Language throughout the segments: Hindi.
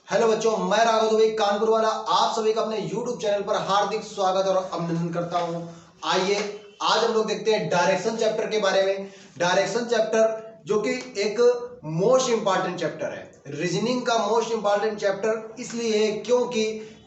हेलो बच्चों, मैं राघव दुबे कानपुर वाला आप सभी का अपने YouTube चैनल पर हार्दिक स्वागत और अभिनंदन करता हूं। आइए आज हम लोग देखते हैं डायरेक्शन चैप्टर के बारे में। डायरेक्शन चैप्टर जो कि एक मोस्ट इंपॉर्टेंट चैप्टर है। रीजनिंग का मोस्ट इंपॉर्टेंट चैप्टर इसलिए है क्योंकि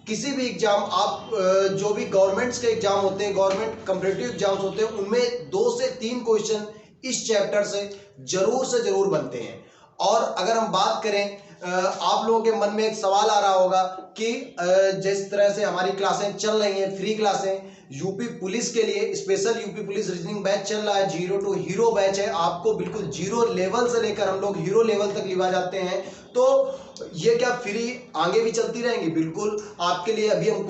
किसी भी एग्जाम आप जो भी गवर्नमेंट्स के एग्जाम होते हैं, गवर्नमेंट कॉम्पिटिटिव एग्जाम्स होते हैं, उनमें 2 से 3 क्वेश्चन इस चैप्टर से जरूर बनते हैं। और अगर हम बात करें, आप लोगों के मन में एक सवाल आ रहा होगा कि जिस तरह से हमारी क्लासें चल रही हैं, फ्री क्लासें यूपी पुलिस के लिए, special UP police reasoning batch चल रहा है, 0 to हीरो बैच है। आपको बिल्कुल जीरो लेवल से लेकर हम लोग हीरो लेवल तक लिवा जाते हैं। तो ये क्या फ्री आगे भी चलती रहेंगी? बिल्कुल आपके लिए अभी हम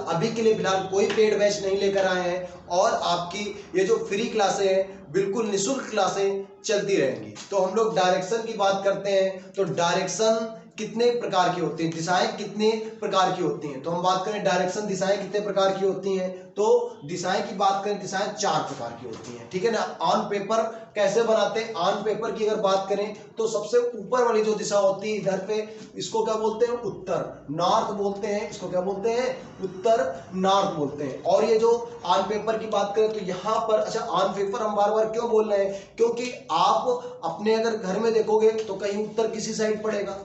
अभी के लिए फिलहाल कोई पेड बैच नहीं लेकर आए हैं और आपकी ये जो फ्री क्लासें हैं बिल्कुल निःशुल्क क्लासें चलती रहेंगी। तो हम लोग डायरेक्शन की बात करते हैं। तो डायरेक्शन कितने प्रकार की होती हैं, दिशाएं कितने प्रकार की होती हैं? तो हम बात करें डायरेक्शन दिशाएं कितने प्रकार की होती हैं, तो दिशाएं की बात करें, दिशाएं 4 प्रकार की होती हैं, ठीक है ना। ऑन पेपर कैसे बनाते हैं? ऑन पेपर की अगर बात करें तो सबसे ऊपर वाली जो दिशा होती है इधर पे, इसको क्या बोलते हैं? उत्तर, नॉर्थ बोलते हैं। इसको क्या बोलते हैं? उत्तर, नॉर्थ बोलते हैं। और ये जो ऑन पेपर की बात करें तो यहाँ पर, अच्छा ऑन पेपर हम बार बार क्यों बोल रहे हैं? क्योंकि आप अपने अगर घर में देखोगे तो कहीं उत्तर किसी साइड पड़ेगा,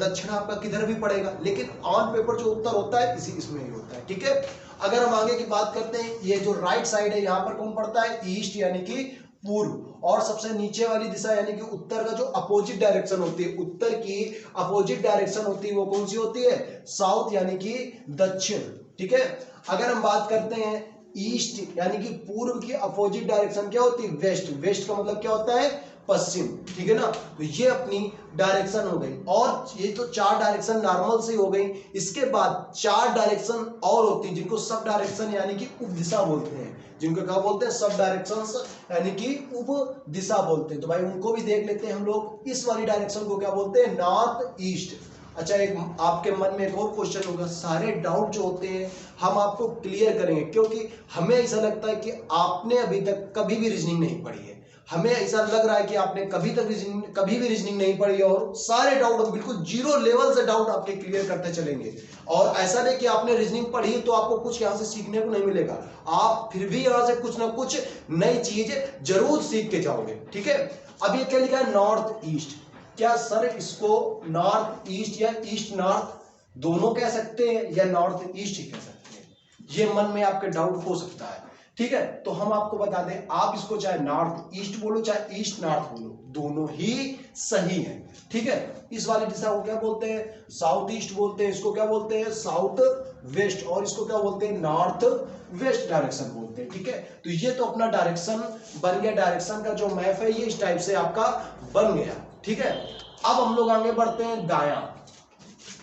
दक्षिण आपका किधर भी पड़ेगा, लेकिन ऑन पेपर जो उत्तर होता है इसी इसमें ही होता है, ठीक है। अगर हम आगे की बात करते हैं, ये जो राइट साइड है यहाँ पर कौन पड़ता है? ईस्ट यानी कि पूर्व। और सबसे नीचे वाली दिशा यानी कि उत्तर का जो अपोजिट डायरेक्शन होती है, उत्तर की अपोजिट डायरेक्शन होती है, वो कौन सी होती है? साउथ यानी कि दक्षिण, ठीक है। अगर हम बात करते हैं ईस्ट यानी कि पूर्व की अपोजिट डायरेक्शन क्या होती है? वेस्ट। वेस्ट का मतलब क्या होता है? पश्चिम, ठीक है ना। तो ये अपनी डायरेक्शन हो गई। और ये तो 4 डायरेक्शन नॉर्मल से हो गई। इसके बाद 4 डायरेक्शन और होती है जिनको सब डायरेक्शन यानी कि उप दिशा बोलते हैं। जिनको क्या बोलते हैं? सब डायरेक्शंस यानी कि उप दिशा बोलते हैं। तो भाई उनको भी देख लेते हैं हम लोग। इस वाली डायरेक्शन को क्या बोलते हैं? North east. अच्छा, एक आपके मन में एक और क्वेश्चन होगा, सारे डाउट जो होते हैं हम आपको क्लियर करेंगे, क्योंकि हमें ऐसा लगता है कि आपने अभी तक कभी भी रीजनिंग नहीं पढ़ी है। हमें ऐसा लग रहा है कि आपने कभी भी रीजनिंग नहीं पढ़ी और सारे डाउट बिल्कुल जीरो लेवल से डाउट आपके क्लियर करते चलेंगे। और ऐसा नहीं कि आपने रीजनिंग पढ़ी तो आपको कुछ यहाँ से सीखने को नहीं मिलेगा, आप फिर भी यहाँ से कुछ ना कुछ नई चीज जरूर सीख के जाओगे, ठीक है। अब ये क्या लिखा है? North east. क्या सर इसको नॉर्थ ईस्ट या ईस्ट नॉर्थ दोनों कह सकते हैं या नॉर्थ ईस्ट ही कह सकते हैं? ये मन में आपके डाउट हो सकता है, ठीक है। तो हम आपको बता दें, आप इसको चाहे नॉर्थ ईस्ट बोलो चाहे ईस्ट नॉर्थ बोलो, दोनों ही सही है, ठीक है। इस वाली दिशा को क्या बोलते हैं? साउथ ईस्ट बोलते हैं। इसको क्या बोलते हैं? South west. और इसको क्या बोलते हैं? नॉर्थ वेस्ट डायरेक्शन बोलते हैं, ठीक है। तो ये तो अपना डायरेक्शन बन गया। डायरेक्शन का जो मैप है ये इस टाइप से आपका बन गया, ठीक है। अब हम लोग आगे बढ़ते हैं। दायां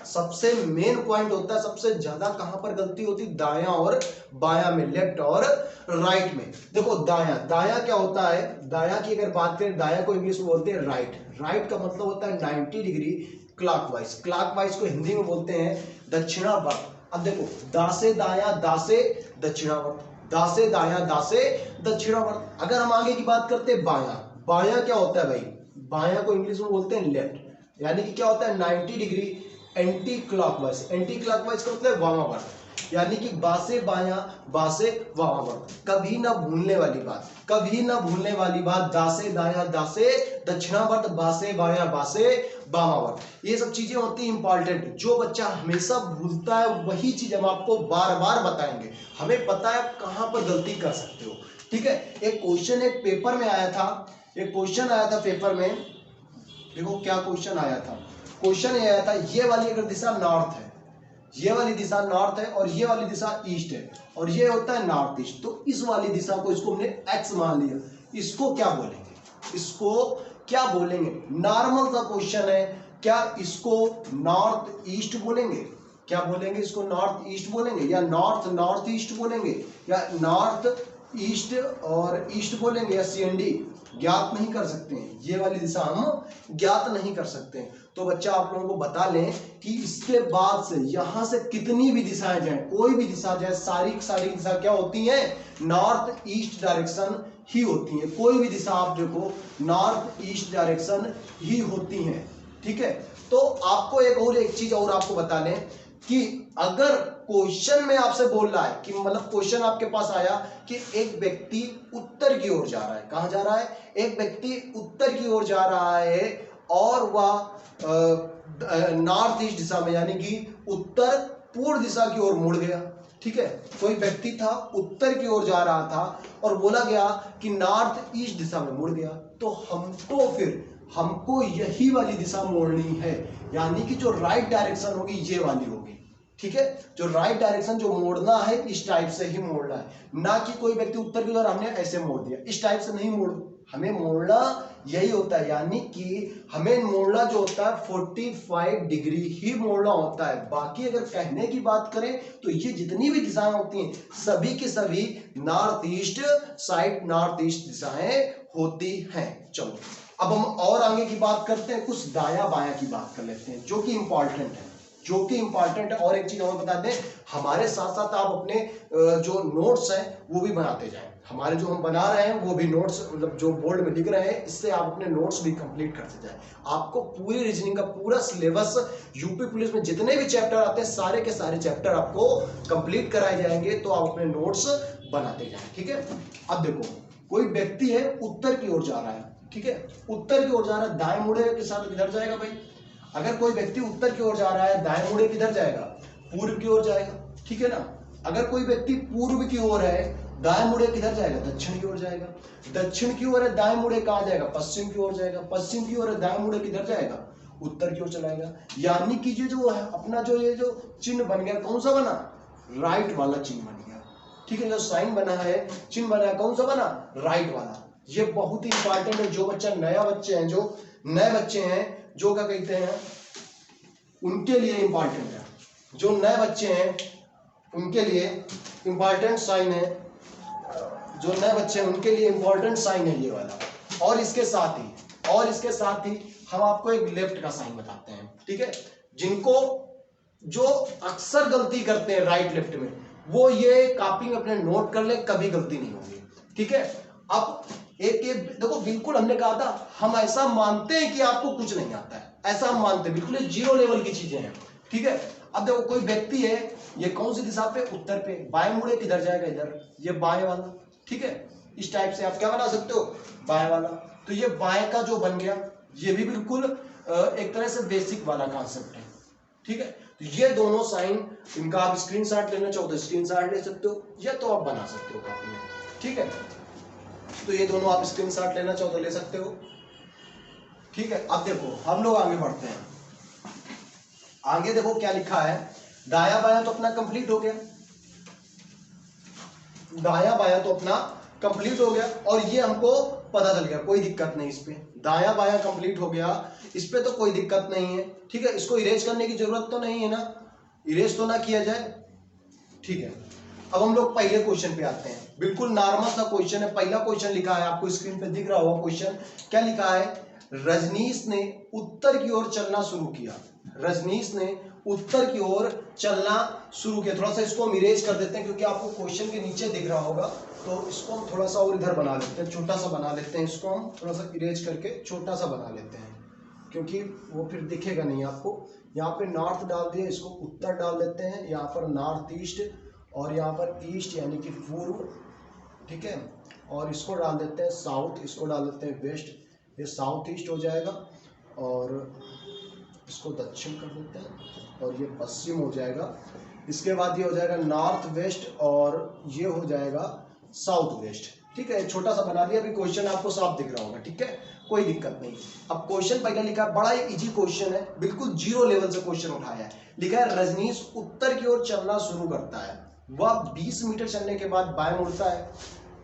सबसे मेन पॉइंट होता है, सबसे ज्यादा कहां पर गलती होती? दायां और बायां में, लेफ्ट और राइट में। देखो दायां, दायां क्या होता है? दायां की अगर बात करें, दायां को इंग्लिश में बोलते हैं राइट। राइट का मतलब होता है 90 डिग्री क्लॉकवाइज। क्लॉकवाइज को हिंदी में बोलते हैं दक्षिणावर्त। अब देखो, दा से दायां, दा से दक्षिणावर्त, दा से दायां, दा से दक्षिणावर्त। अगर हम आगे की बात करते हैं बायां, बायां क्या होता है भाई? बायां को इंग्लिश में बोलते हैं लेफ्ट, यानी कि क्या होता है? 90 degree anti clockwise. Anti clockwise का मतलब वामावर्त, यानी कि बासे बायां बासे वामावर्त। कभी ना भूलने वाली बात, कभी ना भूलने वाली बात, दासे दायां दासे दक्षिणावर्त, बासे बायां बासे वामावर्त। ये सब चीजें होती हैं इंपॉर्टेंट। जो बच्चा हमेशा भूलता है वही चीज हम आपको बार बार बताएंगे। हमें पता है आप कहां पर गलती कर सकते हो, ठीक है। एक क्वेश्चन एक पेपर में आया था, एक क्वेश्चन आया था पेपर में। देखो क्या क्वेश्चन आया था। क्वेश्चन ये आया था, ये वाली अगर दिशा नॉर्थ है, ये वाली दिशा नॉर्थ है और ये वाली दिशा ईस्ट है, और ये होता है नॉर्थ ईस्ट, तो इस वाली दिशा को, इसको हमने एक्स मान लिया, इसको क्या बोलेंगे? इसको क्या बोलेंगे? नॉर्मल सा क्वेश्चन है। क्या इसको नॉर्थ ईस्ट बोलेंगे? क्या बोलेंगे? इसको नॉर्थ ईस्ट बोलेंगे या नॉर्थ नॉर्थ ईस्ट बोलेंगे या नॉर्थ ईस्ट और ईस्ट बोलेंगे या सीएनडी? ज्ञात नहीं कर सकते हैं, ये वाली दिशा हम ज्ञात नहीं कर सकते हैं। तो बच्चा आप लोगों को बता लें कि इसके बाद से यहां से कितनी भी दिशाएं जाए, कोई भी दिशा जाए, सारी सारी दिशा क्या होती है? नॉर्थ ईस्ट डायरेक्शन ही होती है। कोई भी दिशा आप देखो नॉर्थ ईस्ट डायरेक्शन ही होती है, ठीक है। तो आपको एक चीज और आपको बता लें कि अगर क्वेश्चन में आपसे बोल रहा है कि मतलब क्वेश्चन आपके पास आया कि एक व्यक्ति उत्तर की ओर जा रहा है, कहां जा रहा है, एक व्यक्ति उत्तर की ओर जा रहा है और वह नॉर्थ ईस्ट दिशा में यानी कि उत्तर पूर्व दिशा की ओर मुड़ गया, ठीक है। कोई व्यक्ति था उत्तर की ओर जा रहा था और बोला गया कि नॉर्थ ईस्ट दिशा में मुड़ गया, तो हमको यही वाली दिशा मोड़नी है, यानी कि जो राइट डायरेक्शन होगी ये वाली होगी, ठीक है। जो राइट डायरेक्शन जो मोड़ना है इस टाइप से ही मोड़ना है, ना कि कोई व्यक्ति उत्तर की ओर हमने ऐसे मोड़ दिया, इस टाइप से नहीं मोड़, हमें मोड़ना यही होता है, यानी कि हमें मोड़ना जो होता है 45 डिग्री ही मोड़ना होता है। बाकी अगर कहने की बात करें तो ये जितनी भी दिशाएं होती हैं सभी की सभी north east side, north east दिशाएं होती हैं। चलो अब हम और आगे की बात करते हैं, कुछ दाया बाया की बात कर लेते हैं जो कि इंपॉर्टेंट है, और एक चीज और बता दें, हमारे साथ साथ आप अपने जो नोट्स हैं वो भी बनाते जाएं। हमारे जो हम बना रहे हैं वो भी नोट्स मतलब जो बोर्ड में लिख रहे हैं, इससे आप अपने नोट्स भी कंप्लीट करते जाएं। आपको पूरी रीजनिंग का पूरा सिलेबस यूपी पुलिस में जितने भी चैप्टर आते हैं सारे के सारे चैप्टर आपको कंप्लीट कराए जाएंगे, तो आप अपने नोट्स बनाते जाएं, ठीक है। अब देखो कोई व्यक्ति है उत्तर की ओर जा रहा है, ठीक है, उत्तर की ओर जा रहा है, दाएं मुड़े के साथ किधर जाएगा भाई, अगर कोई व्यक्ति उत्तर की ओर जा रहा है दाएं मुड़े किधर जाएगा, पूर्व की ओर जाएगा, ठीक है ना। अगर कोई व्यक्ति पूर्व की ओर है दाएं मुड़े किधर जाएगा, दक्षिण की ओर जाएगा, दक्षिण की ओर है दाएं मुड़े कहां जाएगा, पश्चिम की ओर जाएगा, पश्चिम की ओर है दाएं मुड़े किधर जाएगा, उत्तर की ओर चलाएगा। यानी कि ये जो है अपना जो ये जो चिन्ह बन गया कौन सा बना, राइट वाला चिन्ह बन गया, ठीक है। जो साइन बना है चिन्ह बना है कौन सा बना, राइट वाला। ये बहुत ही इंपॉर्टेंट है, जो बच्चा नया बच्चे हैं, जो नए बच्चे हैं, जो क्या कहते हैं उनके लिए इंपॉर्टेंट है, जो नए बच्चे हैं उनके लिए इंपॉर्टेंट साइन है, जो नए बच्चे हैं उनके लिए इंपॉर्टेंट साइन है ये वाला। और इसके साथ ही हम आपको एक लेफ्ट का साइन बताते हैं, ठीक है। जिनको जो अक्सर गलती करते हैं राइट लेफ्ट में, वो ये कॉपी में अपने नोट कर ले, कभी गलती नहीं होगी, ठीक है। अब एक देखो, बिल्कुल हमने कहा था हम ऐसा मानते हैं कि आपको कुछ नहीं आता है, ऐसा हम मानते हैं, बिल्कुल जीरो लेवल की चीजें हैं, ठीक है। अब देखो कोई व्यक्ति है, ये कौन सी दिशा पे, उत्तर पे, बाएं मुड़े किधर जाएगा, इधर, ये बाएं वाला, ठीक है। इस टाइप से आप क्या बना सकते हो, बाएं वाला। तो ये बाएं का जो बन गया, ये भी बिल्कुल एक तरह से बेसिक वाला कॉन्सेप्ट है, ठीक है। तो ये दोनों साइन, इनका आप स्क्रीनशॉट लेना चाहो तो स्क्रीनशॉट ले सकते हो, या तो आप बना सकते हो कॉपी में, ठीक है। तो ये दोनों आप स्क्रीनशॉट लेना चाहो तो ले सकते हो, ठीक है। अब देखो हम लोग आगे बढ़ते हैं, आगे देखो क्या लिखा है, दाया बाया तो अपना कंप्लीट हो गया, दाया बाया तो अपना कंप्लीट हो गया, और ये हमको पता चल गया, कोई दिक्कत नहीं इस पे, दाया बाया कंप्लीट हो गया, इस पे तो कोई दिक्कत नहीं है, ठीक है। इसको इरेज करने की जरूरत तो नहीं है ना, इरेज तो ना किया जाए, ठीक है। अब हम लोग पहले क्वेश्चन पे आते हैं, बिल्कुल नॉर्मल सा क्वेश्चन है। पहला क्वेश्चन लिखा है, आपको स्क्रीन पे दिख रहा होगा क्वेश्चन, क्या लिखा है, रजनीश ने उत्तर की ओर चलना शुरू किया, रजनीश ने उत्तर की ओर चलना शुरू किया। थोड़ा सा इसको हम इरेज कर देते हैं क्योंकि आपको क्वेश्चन के नीचे दिख रहा होगा, तो इसको हम थोड़ा सा और इधर बना लेते हैं, छोटा सा बना लेते हैं, इसको हम थोड़ा सा इरेज करके छोटा सा बना लेते हैं, क्योंकि वो फिर दिखेगा नहीं आपको। यहाँ पे नॉर्थ डाल दिए, इसको उत्तर डाल देते हैं, यहाँ पर नॉर्थ ईस्ट, और यहाँ पर ईस्ट यानी कि पूर्व, ठीक है। और इसको डाल देते हैं साउथ, इसको डाल देते हैं वेस्ट, ये साउथ ईस्ट हो जाएगा, और इसको दक्षिण कर देते हैं, और ये पश्चिम हो जाएगा। इसके बाद ये हो जाएगा नॉर्थ वेस्ट, और ये हो जाएगा साउथ वेस्ट, ठीक है। छोटा सा बना लिया, अभी क्वेश्चन आपको साफ दिख रहा होगा, ठीक है, कोई दिक्कत नहीं। अब क्वेश्चन पहले लिखा है, बड़ा ही इजी क्वेश्चन है, बिल्कुल जीरो लेवल से क्वेश्चन उठाया है। लिखा है रजनीश उत्तर की ओर चलना शुरू करता है, वह 20 मीटर चलने के बाद बाएं मुड़ता है,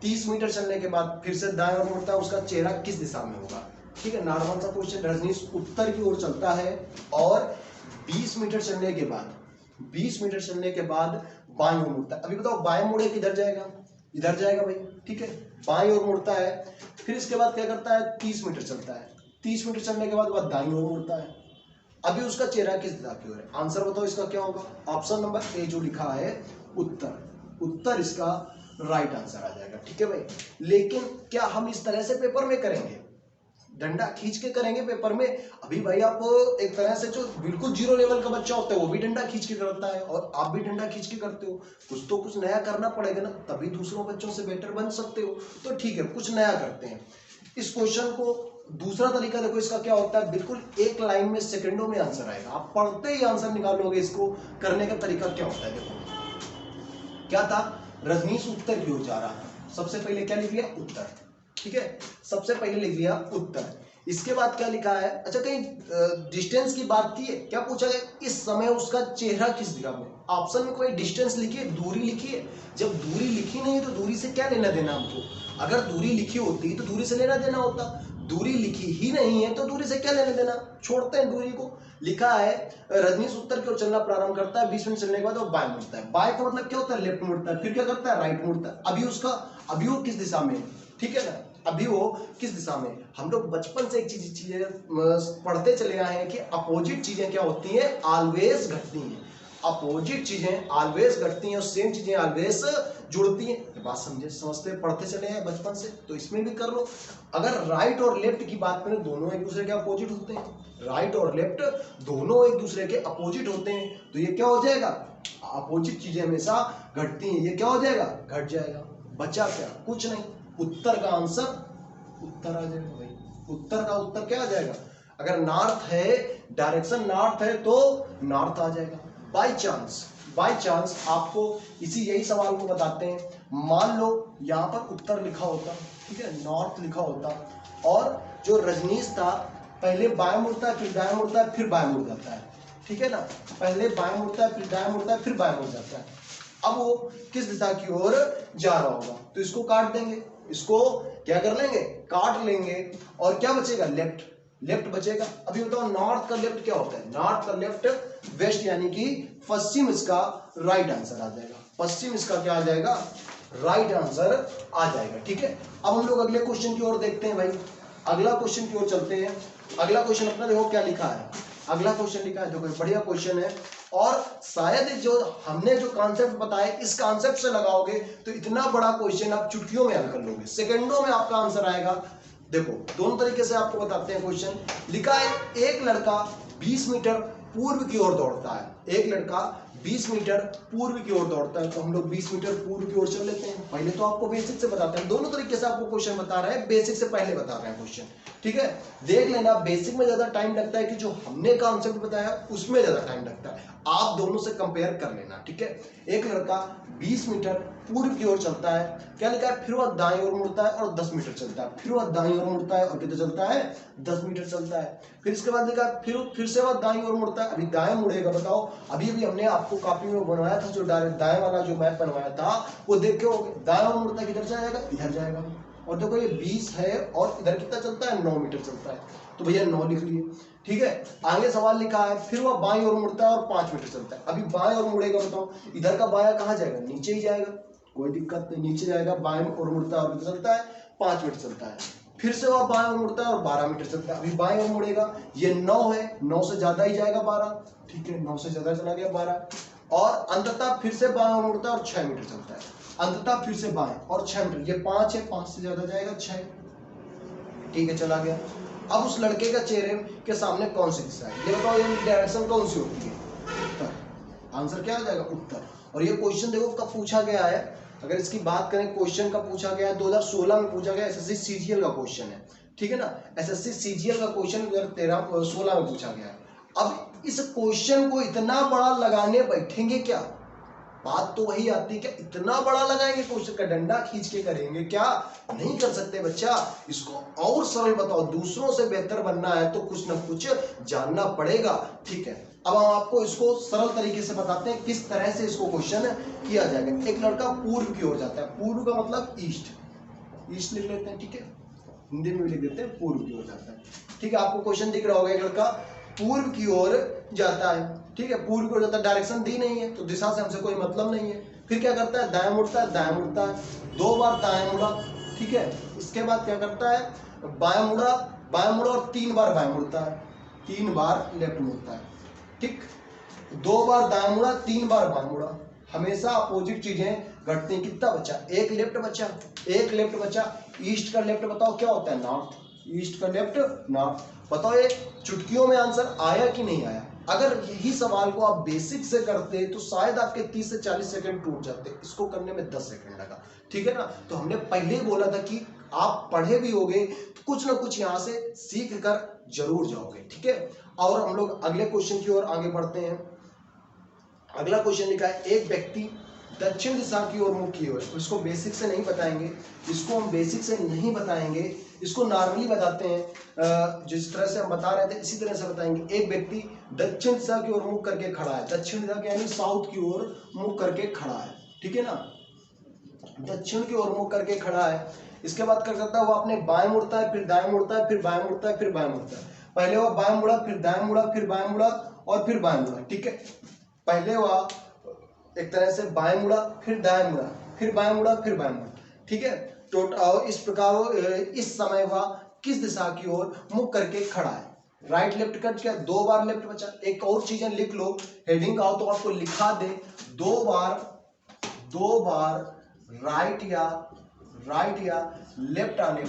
30 मीटर चलने के बाद फिर से दाएं ओर मुड़ता है, उसका चेहरा किस दिशा में होगा, ठीक है। नॉर्मल सा क्वेश्चन, रजनीश उत्तर की ओर चलता है और 20 मीटर चलने के बाद, 20 मीटर चलने के बाद बाएं ओर मुड़ता है। अभी बताओ बाएं मुड़े किधर जाएगा, इधर जाएगा भाई, ठीक है, बाएं ओर मुड़ता है। फिर इसके बाद क्या करता है, 30 मीटर चलता है, 30 मीटर चलने के बाद वह दाईं ओर मुड़ता है। अभी उसका चेहरा किस दिशा की ओर है, आंसर बताओ इसका क्या होगा। ऑप्शन नंबर ए जो लिखा है उत्तर, उत्तर इसका राइट आंसर आ जाएगा, ठीक है भाई। लेकिन क्या हम इस तरह से पेपर में करेंगे, डंडा खींच के करेंगे पेपर में। अभी भाई आप एक तरह से जो बिल्कुल जीरो लेवल का बच्चा होता है वो भी डंडा खींच के करता है और आप भी डंडा खींच के करते हो। कुछ तो कुछ नया करना पड़ेगा ना, तभी दूसरों बच्चों से बेटर बन सकते हो। तो ठीक है, कुछ नया करते हैं। इस क्वेश्चन को दूसरा तरीका देखो, इसका क्या होता है, बिल्कुल एक लाइन में सेकंडों में आंसर आएगा। आप पढ़ते ही आंसर निकालोगे। इसको करने का तरीका क्या होता है, देखो क्या था, रजनीश उत्तर की ओर जा रहा था। सबसे पहले क्या लिख लिया, उत्तर। ठीक है, सबसे पहले लिख लिया उत्तर। इसके बाद क्या लिखा है, अच्छा कहीं डिस्टेंस की बात की है, क्या पूछा गया, इस समय उसका चेहरा किस दिशा में। ऑप्शन में कोई डिस्टेंस लिखी है, दूरी लिखी है। जब दूरी लिखी नहीं है तो दूरी से क्या लेना देना हमको। अगर दूरी लिखी होती तो दूरी से लेना देना होता। दूरी लिखी ही नहीं है तो दूरी से क्या लेना देना, छोड़ते हैं दूरी को। लिखा है रजनीश उत्तर की ओर चलना प्रारंभ करता है, 20 मिनट चलने के बाद वो बाएं मुड़ता है। बाएं का मतलब क्या होता है, लेफ्ट मुड़ता है। फिर क्या करता है, राइट मुड़ता है। अभी वो किस दिशा में, ठीक है ना, अभी वो किस दिशा में। हम लोग बचपन से एक चीजें पढ़ते चले आए हैं कि अपोजिट चीजें क्या होती हैं, ऑलवेज घटती हैं। अपोजिट चीजें ऑलवेज घटती हैं और सेम चीजें ऑलवेज जुड़ती हैं। ये बात समझते पढ़ते चले हैं बचपन से, तो इसमें भी कर लो। अगर राइट और लेफ्ट की बात करें, दोनों एक दूसरे के अपोजिट होते हैं। राइट और लेफ्ट दोनों एक दूसरे के अपोजिट होते हैं, तो ये क्या हो जाएगा, अपोजिट चीजें हमेशा घटती हैं, ये क्या हो जाएगा, घट जाएगा। बचा क्या, कुछ नहीं। उत्तर का आंसर उत्तर आ जाएगा भाई। उत्तर का उत्तर क्या आ जाएगा, अगर नॉर्थ है, डायरेक्शन नॉर्थ है तो नॉर्थ आ जाएगा। बाय चांस आपको यही सवाल को बताते हैं। मान लो यहां पर उत्तर लिखा होता, ठीक है, नॉर्थ लिखा होता, और जो रजनीश था पहले बाएं मुड़ता है, फिर दाएं मुड़ता है, फिर बाएं मुड़ जाता है, ठीक है ना, पहले बाएं मुड़ता है, फिर दाएं मुड़ता है, फिर बाएं मुड़ जाता है। अब वो किस दिशा की ओर जा रहा होगा, तो इसको काट देंगे, इसको क्या कर लेंगे, काट लेंगे, और क्या बचेगा, लेफ्ट बचेगा। अभी बताओ नॉर्थ का लेफ्ट क्या होता है, नॉर्थ का लेफ्ट वेस्ट, यानी कि पश्चिम, इसका राइट आंसर आ जाएगा। पश्चिम इसका क्या आ जाएगा, राइट आंसर आ जाएगा। ठीक है, अब हम लोग अगले क्वेश्चन की ओर देखते हैं भाई। अगला क्वेश्चन की ओर चलते हैं। अगला क्वेश्चन अपना देखो क्या लिखा है। अगला क्वेश्चन लिखा है, देखो बढ़िया क्वेश्चन है, और शायद जो हमने जो कॉन्सेप्ट बताया इस कॉन्सेप्ट से लगाओगे तो इतना बड़ा क्वेश्चन आप चुटकियों में हल कर लोगे, सेकंडों में आपका आंसर आएगा। देखो दोनों तरीके से आपको बताते हैं क्वेश्चन। लिखा है एक लड़का 20 मीटर पूर्व की ओर दौड़ता है। एक लड़का 20 मीटर पूर्व की ओर दौड़ता है, तो हम लोग 20 मीटर पूर्व की ओर चल लेते हैं। पहले तो आपको बेसिक से बताते हैं, दोनों तरीके से आपको क्वेश्चन बता रहे हैं, बेसिक से पहले बता रहे हैं क्वेश्चन। ठीक है, देख लेना, बेसिक में ज्यादा टाइम लगता है कि जो हमने कॉन्सेप्ट बताया उसमें ज्यादा टाइम लगता है, आप दोनों से कंपेयर कर लेना। ठीक है, एक लड़का 20 मीटर पूर्व की ओर चलता है, क्या लिखा है, फिर वह दाएं ओर मुड़ता है और 10 मीटर चलता है, फिर वह दाएं ओर मुड़ता है और कितना चलता है, 10 मीटर चलता है। फिर इसके बाद लिखा है फिर से वह दाएं ओर मुड़ता है। अभी दाएं मुड़ेगा, बताओ, अभी हमने आपको कॉपी में बनवाया था, जो दाएं वाला जो मैप बनवाया था वो देख के हो, दाएं ओर मुड़ता है, किधर जाएगा, इधर जाएगा। और देखो ये 20 है और इधर कितना चलता है, 9 मीटर चलता है, तो भैया 9 लिख लिए। ठीक है, आगे सवाल लिखा है, फिर वह बाईं ओर मुड़ता है और 5 मीटर चलता है। अभी बाएं ओर मुड़ेगा, बताओ इधर का बायां कहाँ जाएगा, नीचे ही जाएगा, कोई दिक्कत नहीं, नीचे जाएगा। बाएं ओर मुड़ता है और कितना चलता है, 5 मीटर चलता है। फिर से वह बाएं ओर मुड़ता है और 12 मीटर चलता है। अभी बाएं ओर मुड़ेगा, ये 9 है, 9 से ज्यादा ही जाएगा 12। ठीक है, 9 से ज्यादा चला गया 12, और अंततः फिर से बाएं ओर मुड़ता है और 6 मीटर चलता है। अंततः फिर से बाएं और 6 मीटर, ये 5 है, 5 से ज्यादा जाएगा 6। ठीक है, चला गया। अब उस लड़के का चेहरे के सामने कौन सी दिशा है, ये बताओ, ये डायरेक्शन कौन सी होती है, उत्तर। आंसर क्या हो जाएगा, उत्तर। और ये क्वेश्चन देखो कब पूछा गया है, अगर इसकी बात करें, क्वेश्चन का पूछा गया है 2016 में पूछा गया, एसएससी सीजीएल का क्वेश्चन है। ठीक है ना, एसएससी सीजीएल का क्वेश्चन 2016 में पूछा गया है। अब इस क्वेश्चन को इतना बड़ा लगाने बैठेंगे क्या, बात तो वही आती है, क्या इतना बड़ा लगाएंगे क्वेश्चन का, डंडा खींच के करेंगे क्या, नहीं कर सकते बच्चा। इसको और सरल बताओ, दूसरों से बेहतर बनना है तो कुछ ना कुछ जानना पड़ेगा। ठीक है, अब हम आपको इसको सरल तरीके से बताते हैं किस तरह से इसको क्वेश्चन किया जाएगा। एक लड़का पूर्व की ओर जाता है, पूर्व का मतलब ईस्ट, ईस्ट लिख लेते हैं। ठीक है, हिंदी में भी लिख देते हैं, पूर्व की ओर जाता है। ठीक है, आपको क्वेश्चन दिख रहा होगा, एक लड़का पूर्व की ओर जाता है। ठीक है, पूर्व की ओर जाता है, डायरेक्शन दी नहीं है तो दिशा से हमसे कोई मतलब नहीं है। फिर क्या करता है, दाएं मुड़ता है, दाएं मुड़ता है, 2 बार दाएं मुड़ा। ठीक है, इसके बाद क्या करता है, बाएं मुड़ा और 3 बार बाएं मुड़ता है, 3 बार लेफ्ट मुड़ता है। ठीक, 2 बार दाएं मुड़ा, 3 बार बाएं मुड़ा। हमेशा अपोजिट चीजें घटती हैं। कितना बचा, एक लेफ्ट बचा, एक लेफ्ट बचा। ईस्ट का लेफ्ट बताओ क्या होता है, नॉर्थ। ईस्ट का लेफ्ट, नॉर्थ। बताओ ये चुटकियों में आंसर आया कि नहीं आया? अगर यही सवाल को आप बेसिक से करते तो शायद आपके 30 से 40 सेकंड टूट जाते, इसको करने में 10 सेकंड लगा, ठीक है ना। तो हमने पहले ही बोला था कि आप पढ़े भी होगे तो कुछ ना कुछ यहां से सीख कर जरूर जाओगे, ठीक है। और हम लोग अगले क्वेश्चन की ओर आगे बढ़ते हैं। अगला क्वेश्चन लिखा है, एक व्यक्ति दक्षिण दिशा की ओर मुख किए हुए। इसको बेसिक से नहीं बताएंगे, इसको हम बेसिक से नहीं बताएंगे, इसको नॉर्मली बताते हैं। जिस तरह से हम बता रहे थे इसी तरह से बताएंगे। एक व्यक्ति दक्षिण दिशा की ओर मुख करके खड़ा है, दक्षिण दिशा के यानी साउथ की ओर मुख करके खड़ा है, ठीक है ना। दक्षिण की ओर मुख करके खड़ा है। इसके बाद कर सकता है वो अपने बाएं मुड़ता है, फिर दाएं मुड़ता है, फिर बाएं मुड़ता है, फिर बाएं मुड़ता है। पहले वो बाएं मुड़ा, फिर दाएं मुड़ा, फिर बाएं मुड़ा और फिर बाएं मुड़ा, ठीक है। पहले वह एक तरह से बाएं मुड़ा, फिर दाएं मुड़ा, फिर बाएं मुड़ा, फिर बाएं मुड़ा, ठीक है। टोटल इस प्रकार इस समय वह किस दिशा की ओर मुख करके खड़ा है? राइट लेफ्ट कट किया, 2 बार लेफ्ट बचा। एक और चीजें लिख लो, हेडिंग आओ तो आपको लिखा दे, 2 बार राइट या लेफ्ट आने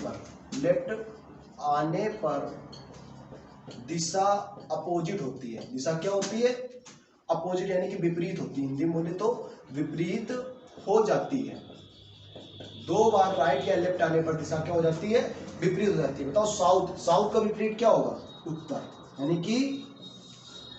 पर दिशा अपोजिट होती है। दिशा क्या होती है? अपोजिट, यानी कि विपरीत होती है। हिंदी में बोले तो विपरीत हो जाती है। 2 बार राइट या लेफ्ट आने पर दिशा क्या हो जाती है? विपरीत हो जाती है। बताओ साउथ का विपरीत क्या होगा? उत्तर, यानी कि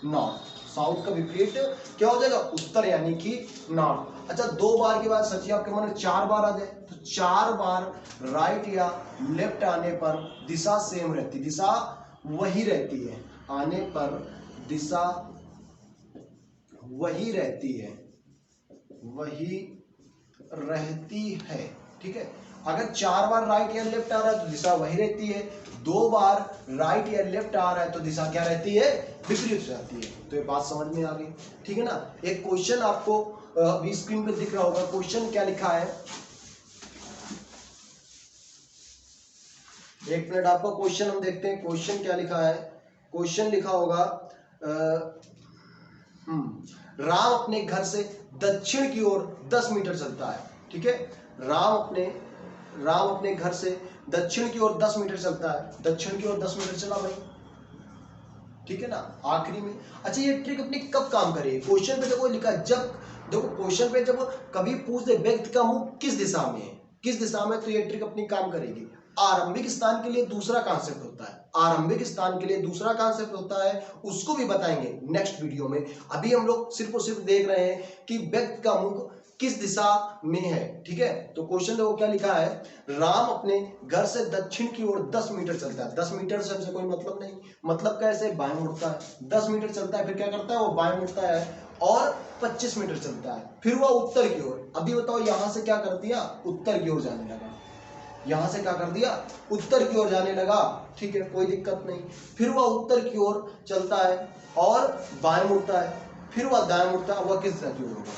नॉर्थ। साउथ का विपरीत क्या हो जाएगा? उत्तर, यानी कि नॉर्थ। अच्छा, 2 बार के बाद सचिव आपके मन में 4 बार आ जाए तो 4 बार राइट या लेफ्ट आने पर दिशा सेम रहती, दिशा वही रहती है। आने पर दिशा वही रहती है, ठीक है। अगर 4 बार राइट या लेफ्ट आ रहा है तो दिशा वही रहती है, 2 बार राइट या लेफ्ट आ रहा है तो दिशा क्या रहती है? विपरीत हो जाती है। तो ये बात समझ में आ गई, ठीक है ना। एक क्वेश्चन आपको अभी स्क्रीन पे दिख रहा होगा। क्वेश्चन क्या लिखा है? एक मिनट, आपका क्वेश्चन हम देखते हैं। क्वेश्चन क्या लिखा है? क्वेश्चन लिखा होगा राम अपने घर से दक्षिण की ओर 10 मीटर चलता है, ठीक है। राम अपने घर से दक्षिण की ओर 10 मीटर चलता है। दक्षिण की ओर 10 मीटर चला भाई, ठीक है ना, आखिरी में। अच्छा, ये ट्रिक अपनी कब काम करेगी? क्वेश्चन पे देखो लिखा, जब देखो क्वेश्चन पे जब कभी पूछ दे व्यक्ति का मुख किस दिशा में है, किस दिशा में, तो ये ट्रिक अपनी काम करेगी। आरंभिक स्थान के लिए दूसरा कॉन्सेप्ट होता है, आरंभिक स्थान के लिए दूसरा कॉन्सेप्ट होता है, उसको भी बताएंगे नेक्स्ट वीडियो में। अभी हम लोग सिर्फ और सिर्फ देख रहे हैं कि व्यक्ति का मुख किस दिशा में है, ठीक है। तो क्वेश्चन देखो क्या लिखा है, राम अपने घर से दक्षिण की ओर 10 मीटर चलता है। 10 मीटर से हमसे कोई मतलब नहीं, मतलब कैसे? बाएं मुड़ता है, 10 मीटर चलता है, फिर क्या करता है? वो बाएं मुड़ता है और 25 मीटर चलता है, फिर वह उत्तर की ओर। अभी बताओ यहां से क्या कर दिया? उत्तर की ओर जाने लगा। यहां से क्या कर दिया? उत्तर की ओर जाने लगा, ठीक है, कोई दिक्कत नहीं। फिर वह उत्तर की ओर चलता है और बाएं मुड़ता है, फिर वह दाएं मुड़ता है। अब वह किस दिशा की ओर होगा?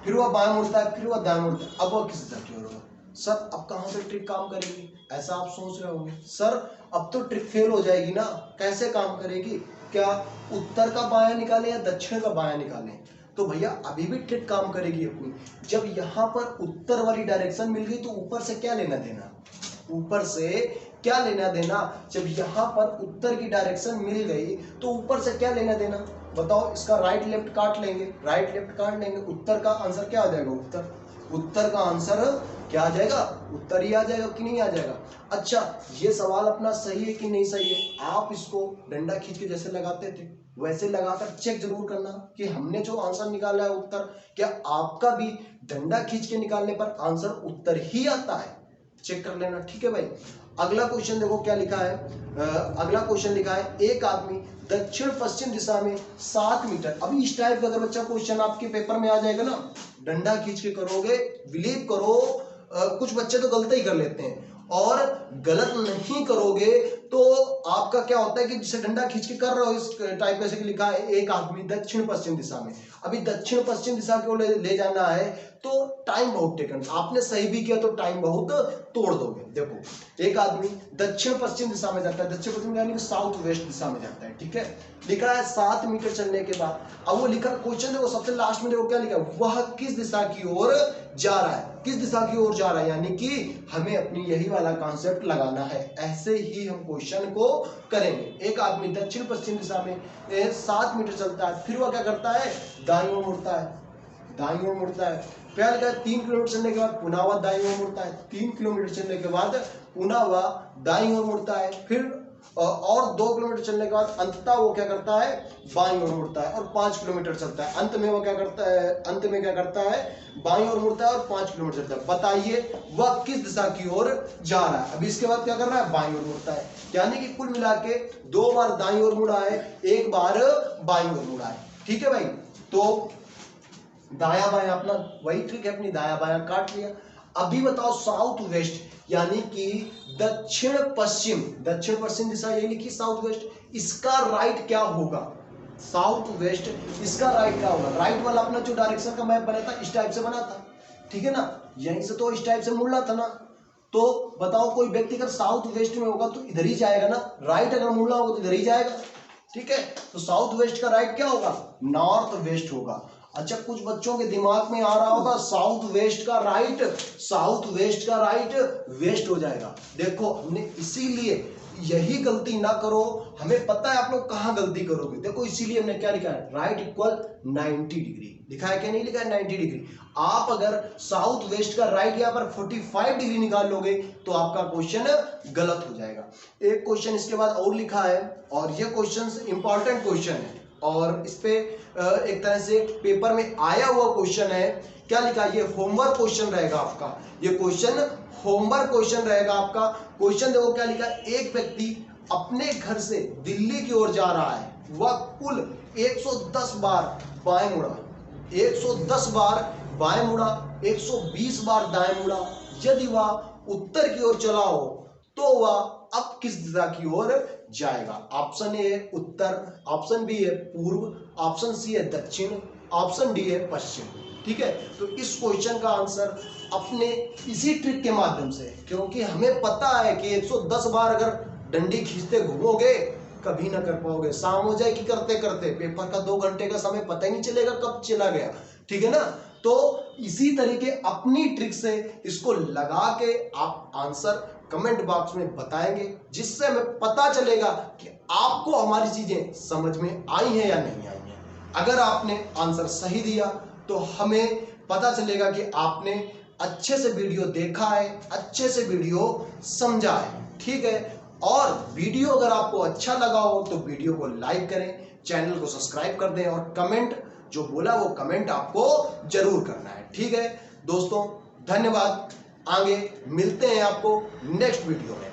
फिर वह बाएं मुड़ता है, फिर वह दाएं मुड़ता है, अब वह किस दिशा की ओर होगा? सर अब कहां से ट्रिक काम करेगी? ऐसा आप सोच रहे होंगे, सर अब तो ट्रिक फेल हो जाएगी ना, कैसे काम करेगी? क्या उत्तर का बायां निकालें या दक्षिण का बायां निकालें? तो भैया अभी भी ट्रिक काम करेगी अपनी। जब यहां पर उत्तर वाली डायरेक्शन मिल गई तो ऊपर से क्या लेना देना? ऊपर से क्या लेना देना? जब यहां पर उत्तर की डायरेक्शन मिल गई तो ऊपर से क्या लेना देना? बताओ, इसका राइट लेफ्ट काट लेंगे, राइट लेफ्ट काट लेंगे, उत्तर का आंसर क्या आ जाएगा? उत्तर का आंसर क्या आ जाएगा? उत्तर ही आ जाएगा कि नहीं आ जाएगा? अच्छा, ये सवाल अपना सही है कि नहीं सही है? आप इसको डंडा खींच के जैसे लगाते थे वैसे लगाकर चेक जरूर करना कि हमने जो आंसर निकाला है उत्तर, क्या आपका भी डंडा खींच के निकालने पर आंसर उत्तर ही आता है? चेक कर लेना, ठीक है भाई। अगला क्वेश्चन देखो क्या लिखा है। अगला क्वेश्चन लिखा है, एक आदमी दक्षिण पश्चिम दिशा में 7 मीटर। अभी इस टाइप का अगर बच्चा क्वेश्चन आपके पेपर में आ जाएगा ना, डंडा खींच के करोगे, बिलीव करो कुछ बच्चे तो गलती ही कर लेते हैं, और गलत नहीं करोगे तो आपका क्या होता है कि जिसे डंडा खींच के कर रहे हो इस टाइप में, लिखा है एक आदमी दक्षिण पश्चिम दिशा में। अभी दक्षिण पश्चिम दिशा को ले जाना है तो टाइम बहुत टेकन। आपने सही भी किया तो टाइम बहुत तोड़ दोगे। देखो, एक आदमी दक्षिण पश्चिम दिशा में जाता है, दक्षिण पश्चिम यानी कि साउथ वेस्ट दिशा में जाता है, ठीक है। लिखा है 7 मीटर चलने के बाद। अब वो लिखा क्वेश्चन देखो सबसे लास्ट में, देखो क्या लिखा है, वह किस दिशा की ओर जा रहा है? किस दिशा की ओर जा रहा है, यानी कि हमें अपनी यही वाला कॉन्सेप्ट लगाना है। ऐसे ही हम क्वेश्चन को करेंगे। एक आदमी दक्षिण पश्चिम दिशा में 7 मीटर चलता है, फिर वह क्या करता है, दाईं ओर मुड़ता है, दाईं ओर मुड़ता है। फिर 3 किलोमीटर चलने के बाद पुनः वह दाईं ओर मुड़ता है, 3 किलोमीटर चलने के बाद पुनः वह दाईं ओर मुड़ता है, फिर और 2 किलोमीटर चलने के बाद अंततः वो क्या करता है, बाईं ओर मुड़ता है और 5 किलोमीटर चलता है। अंत में वो क्या करता है, अंत में क्या करता है, बाईं ओर मुड़ता है और 5 किलोमीटर चलता है। बताइए वह किस दिशा की ओर जा रहा है। अभी इसके बाद क्या कर रहा है, बाईं ओर मुड़ता है, यानी कि कुल मिला के 2 बार दाईं ओर मुड़ा है, 1 बार बाईं ओर मुड़ा है। ठीक है भाई, तो दाया बाया अपना वही ट्रिक है, अपनी दाया बाया काट लिया। अभी बताओ साउथ वेस्ट यानी कि दक्षिण पश्चिम, दक्षिण पश्चिम दिशा यही लिखी साउथ वेस्ट, इसका राइट क्या होगा, साउथ वेस्ट इसका राइट क्या होगा। राइट वाला अपना जो डायरेक्शन का मैप बना था इस टाइप से बना था, ठीक है ना, यहीं से तो इस टाइप से मुड़ना था ना। तो बताओ कोई व्यक्ति अगर साउथ वेस्ट में होगा तो इधर ही जाएगा ना, राइट अगर मुड़ना होगा तो इधर ही जाएगा। ठीक है, तो साउथ वेस्ट का राइट क्या होगा, नॉर्थ वेस्ट होगा। अच्छा, कुछ बच्चों के दिमाग में आ रहा होगा साउथ वेस्ट का राइट, साउथ वेस्ट का राइट वेस्ट हो जाएगा। देखो हमने इसीलिए यही गलती ना करो, हमें पता है आप लोग कहां गलती करोगे। देखो इसीलिए हमने क्या लिखा है, राइट इक्वल 90 डिग्री लिखा है, क्या नहीं लिखा है, 90 डिग्री। आप अगर साउथ वेस्ट का राइट यहाँ पर 45 डिग्री निकाल लोगे तो आपका क्वेश्चन गलत हो जाएगा। एक क्वेश्चन इसके बाद और लिखा है, और ये क्वेश्चन इंपॉर्टेंट क्वेश्चन है और इस पे एक तरह से पेपर में आया हुआ क्वेश्चन है। क्या लिखा है, ये होमवर्क क्वेश्चन रहेगा आपका, ये क्वेश्चन होमवर्क क्वेश्चन रहेगा आपका। क्वेश्चन देखो क्या लिखा है, एक व्यक्ति अपने घर से दिल्ली की ओर जा रहा है, वह कुल 110 बार बाएं मुड़ा, 110 बार बाएं मुड़ा, 120 बार दाएं मुड़ा। यदि वह उत्तर की ओर चला हो तो वह अब किस दिशा की ओर जाएगा। ऑप्शन ए है उत्तर, ऑप्शन बी है पूर्व, ऑप्शन सी है दक्षिण, ऑप्शन डी है पश्चिम। ठीक है, तो इस क्वेश्चन का आंसर अपने इसी ट्रिक के माध्यम से, क्योंकि हमें पता है कि 110 बार अगर डंडी खींचते घूमोगे कभी ना कर पाओगे, शाम हो जाएगी करते करते, पेपर का 2 घंटे का समय पता ही नहीं चलेगा कब चला गया। ठीक है ना, तो इसी तरीके अपनी ट्रिक से इसको लगा के आप आंसर कमेंट बॉक्स में बताएंगे, जिससे हमें पता चलेगा कि आपको हमारी चीजें समझ में आई हैं या नहीं आई हैं। अगर आपने आंसर सही दिया तो हमें पता चलेगा कि आपने अच्छे से वीडियो देखा है, अच्छे से वीडियो समझा है। ठीक है, और वीडियो अगर आपको अच्छा लगा हो तो वीडियो को लाइक करें, चैनल को सब्सक्राइब कर दें और कमेंट जो बोला वो कमेंट आपको जरूर करना है। ठीक है दोस्तों, धन्यवाद। आगे मिलते हैं आपको नेक्स्ट वीडियो में।